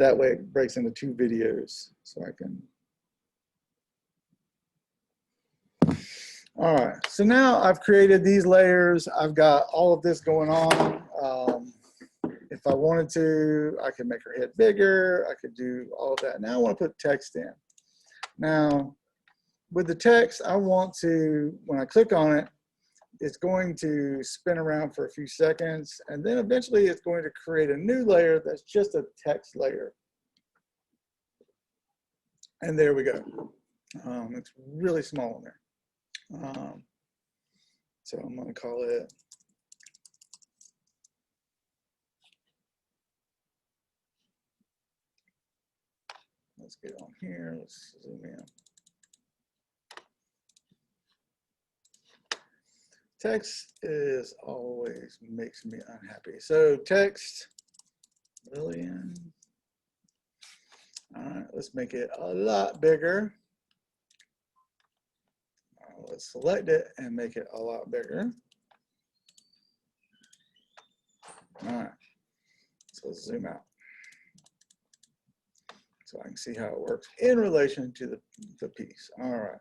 That way it breaks into 2 videos, so I can. All right, so now I've created these layers. I've got all of this going on. If I wanted to, I could make her head bigger. I could do all of that. Now I want to put text in. Now, with the text, I want to, when I click on it, it's going to spin around for a few seconds, and then eventually it's going to create a new layer that's just a text layer. And there we go. It's really small in there. So I'm going to call it let's get on here. Let's zoom in. Text is always makes me unhappy. So text, Lillian. All right, let's make it a lot bigger. Let's select it and make it a lot bigger. All right, so let's zoom out so I can see how it works in relation to the piece. All right,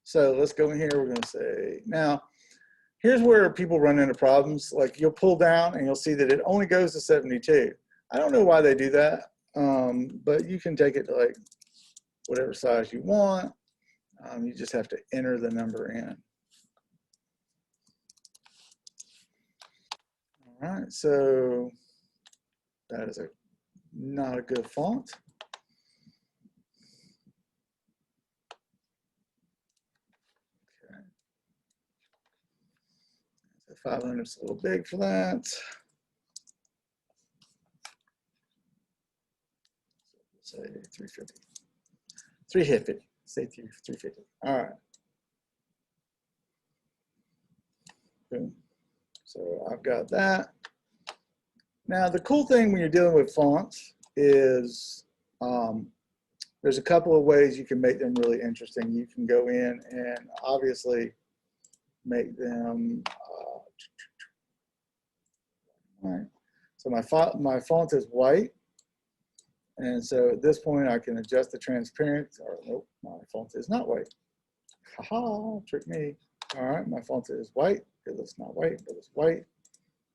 so let's go in here. We're going to say, now, here's where people run into problems. Like you'll pull down and you'll see that it only goes to 72. I don't know why they do that, but you can take it to like whatever size you want. You just have to enter the number in. All right, so that is not a good font. Okay. So 500 is a little big for that. Say 350. 350. Say 350. All right. Boom. So I've got that. Now the cool thing when you're dealing with fonts is there's a couple of ways you can make them really interesting. You can go in and obviously make them. Right. So my font is white. And so at this point, I can adjust the transparency. Or nope, my font is not white. Haha, trick me. All right, my font is white. It looks not white, but it's white.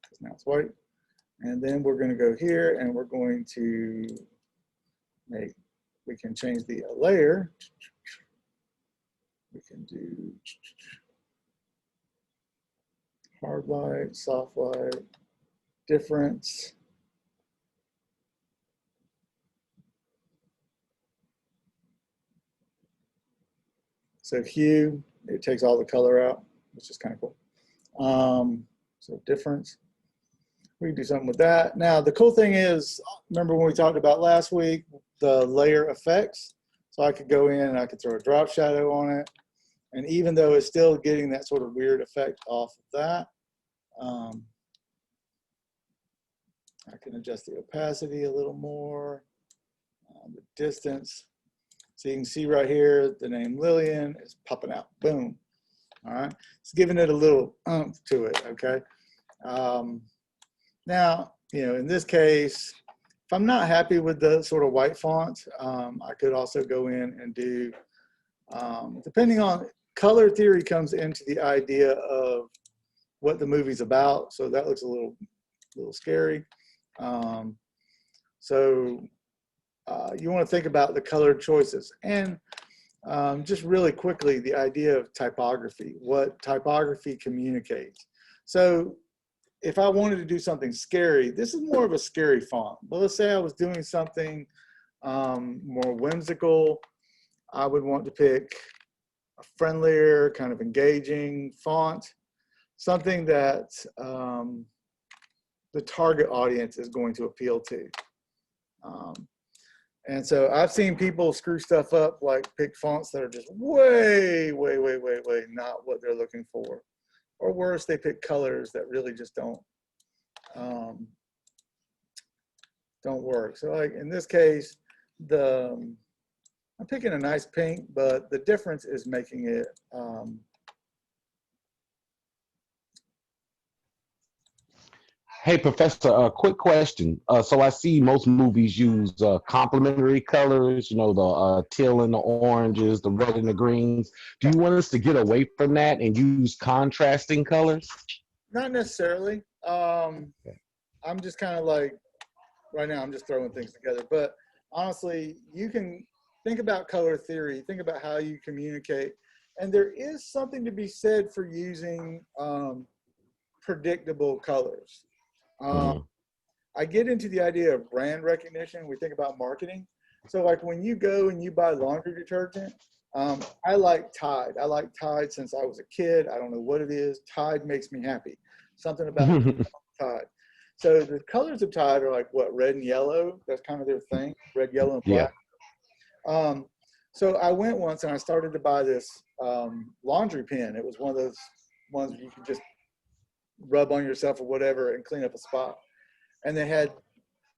Because now it's white. And then we're going to go here and we're going to make, we can change the layer. We can do hard light, soft light, difference. So hue, it takes all the color out, which is kind of cool. So difference, we can do something with that. Now the cool thing is, remember when we talked about last week, the layer effects? So I could go in and I could throw a drop shadow on it. And even though it's still getting that sort of weird effect off of that, I can adjust the opacity a little more, the distance. So you can see right here, the name Lillian is popping out, boom. All right, it's giving it a little oomph to it, okay? Now, you know, in this case, if I'm not happy with the sort of white font, I could also go in and do, depending on, color theory comes into the idea of what the movie's about. So that looks a little scary. You want to think about the color choices and just really quickly, the idea of typography, what typography communicates. So if I wanted to do something scary, this is more of a scary font. But let's say I was doing something more whimsical. I would want to pick a friendlier, kind of engaging font, something that the target audience is going to appeal to. And so I've seen people screw stuff up, like pick fonts that are just way not what they're looking for. Or worse, they pick colors that really just don't work. So like in this case, I'm picking a nice pink, but the difference is making it Hey, Professor, a quick question. So I see most movies use complementary colors, the teal and the oranges, the red and the greens. Do you want us to get away from that and use contrasting colors? Not necessarily. I'm just kind of like right now. I'm just throwing things together, but honestly, you can think about color theory. Think about how you communicate, and there is something to be said for using predictable colors. Um, Hmm. I get into the idea of brand recognition. We think about marketing. So, like when you go and you buy laundry detergent, I like Tide. I like Tide since I was a kid. I don't know what it is. Tide makes me happy. Something about Tide. So the colors of Tide are like what, red and yellow. That's kind of their thing. Red, yellow, and Yeah. black. Um, so I went once and I started to buy this laundry pen. It was one of those ones where you could just rub on yourself or whatever and clean up a spot. And they had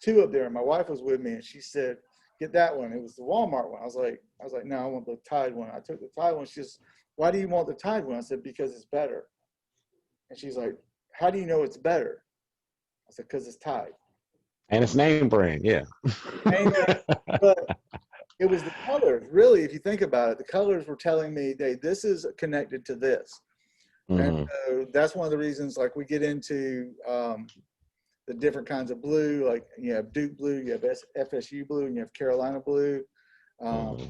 two up there, and my wife was with me, and she said, "Get that one." It was the Walmart one. I was like, "No, I want the Tide one." I took the Tide one. She says, "Why do you want the Tide one?" I said, "Because it's better." And she's like, "How do you know it's better?" I said, "Because it's Tide." And it's name brand, yeah. Name brand, but it was the colors. Really, if you think about it, the colors were telling me, "Hey, this is connected to this." And Hmm. so that's one of the reasons, like we get into the different kinds of blue, like you have Duke blue, you have FSU blue, and you have Carolina blue, um, Hmm.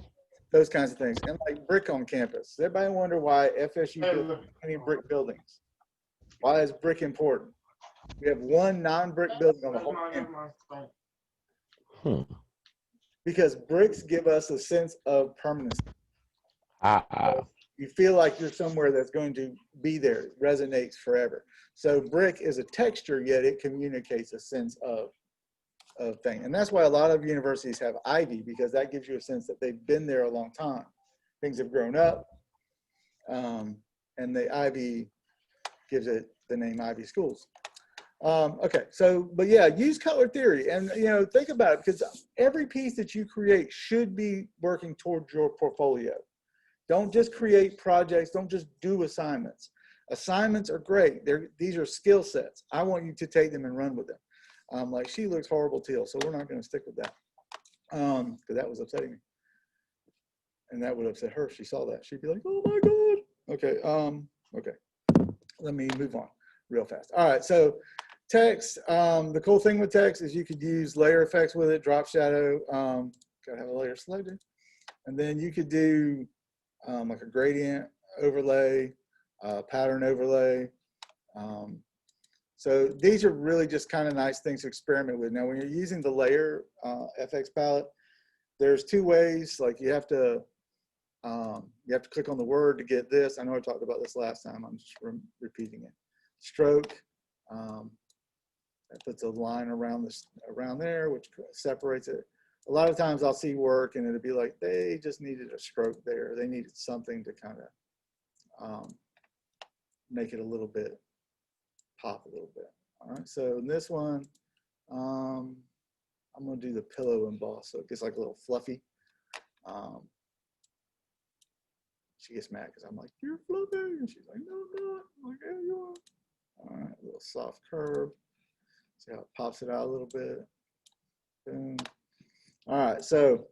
those kinds of things. And like brick on campus. Does everybody wonder why FSU built so many brick buildings? Why is brick important? We have one non-brick building on the whole campus Hmm. because bricks give us a sense of permanency. Ah. You feel like you're somewhere that's going to be there, resonates forever. So brick is a texture, yet it communicates a sense of thing. And that's why a lot of universities have ivy, because that gives you a sense that they've been there a long time. Things have grown up, um, and the ivy gives it the name Ivy Schools. Okay, so, but yeah, use color theory and, think about it, because every piece that you create should be working towards your portfolio. Don't just create projects. Don't just do assignments. Assignments are great. These are skill sets. I want you to take them and run with them. Like she looks horrible teal, so we're not going to stick with that because that was upsetting me, and that would upset her if she saw that. She'd be like, "Oh my god." Okay. Okay. Let me move on real fast. All right. So text. The cool thing with text is you could use layer effects with it. Drop shadow. Gotta have a layer selected, and then you could do like a gradient overlay, pattern overlay. Um, so these are really just kind of nice things to experiment with. Now, when you're using the layer FX palette, there's two ways. Like you have to click on the word to get this. I know I talked about this last time. I'm just repeating it. Stroke. Um, that puts a line around there, which separates it. A lot of times I'll see work and it'll be like they just needed a stroke there. They needed something to kind of make it a little bit pop a little bit. All right, so in this one, um, I'm gonna do the pillow emboss, so it gets like a little fluffy. Um, she gets mad because I'm like, "You're fluffy," and she's like, "No, I'm not." I'm like, "Yeah, you are." All right, a little soft curve. See how it pops it out a little bit. Boom. All right, so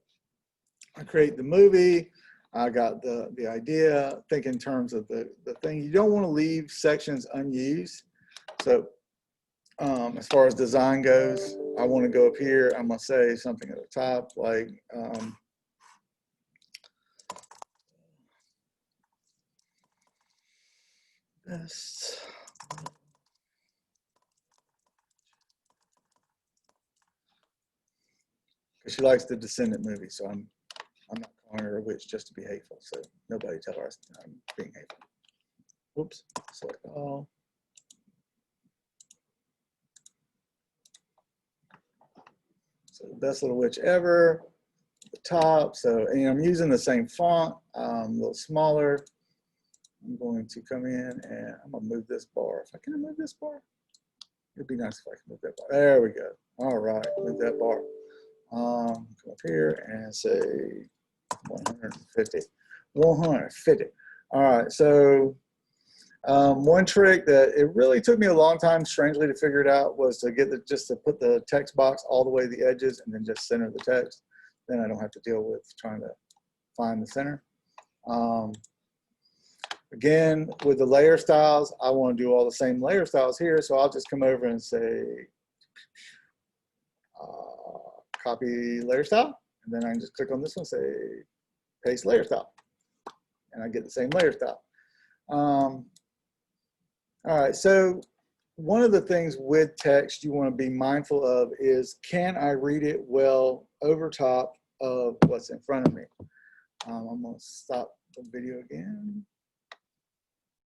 I create the movie. I got the idea. Think in terms of the thing. You don't want to leave sections unused. So as far as design goes, I want to go up here. I'm gonna say something at the top like best. Because she likes the Descendant movie, so I'm not calling her a witch just to be hateful. So nobody tell her I'm being hateful. Whoops. Select all. So best little witch ever. The top. So I'm using the same font, a little smaller. I'm going to come in and I'm gonna move this bar. If I can move this bar, it'd be nice if I can move that bar. There we go. All right, move that bar. Come up here and say 150. 150. All right, so One trick that it really took me a long time, strangely, to figure it out was to get just to put the text box all the way to the edges and then just center the text. Then I don't have to deal with trying to find the center. Again, with the layer styles, I want to do all the same layer styles here, so I'll just come over and say, copy layer style, and then I can just click on this one, say, paste layer style, and I get the same layer style. All right, so one of the things with text you want to be mindful of is, can I read it well over top of what's in front of me? I'm going to stop the video again.